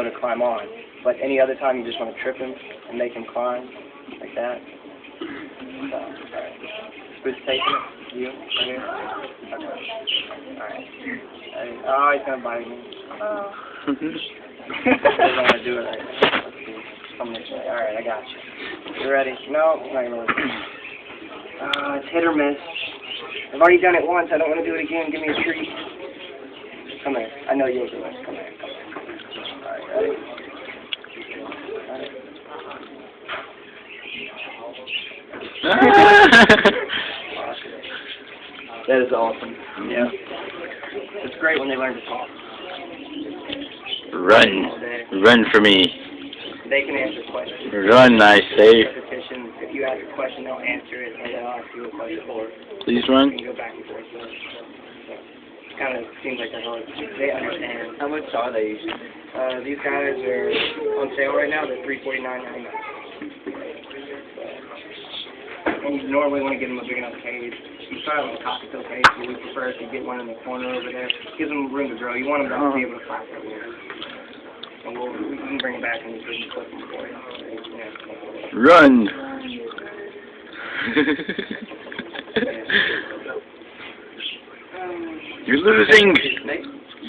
know to climb on. But any other time you just want to trip him and make him climb, like that. So, alright. Who's taking it? You? Right here? Okay. Alright. Oh, he's gonna bite me. Oh. He doesn't want to do it right now. Let's see. Come this way. Alright, I got you. You ready? No, not really. It's hit or miss. I've already done it once. I don't want to do it again. Give me a treat. Come here. I know you'll do it. Come here. Alright, ready? That is awesome. Yeah. It's great when they learn to talk. Run. Run for me. They can answer questions. Run, I say. Repetition. If you ask a question, they'll answer it, and then I'll ask you a question. Please run. You can go back and forth. So, it kind of seems like they understand. How much are they usually? These guys are on sale right now. They're $349.99. And you normally want to give them a big enough cage. You start out with a cocktail cage, but we prefer if you get one in the corner over there. Gives them room to grow. You want them to be able to flap over there. And we can bring them back and we can clip them for you. Yeah. Run! You're losing!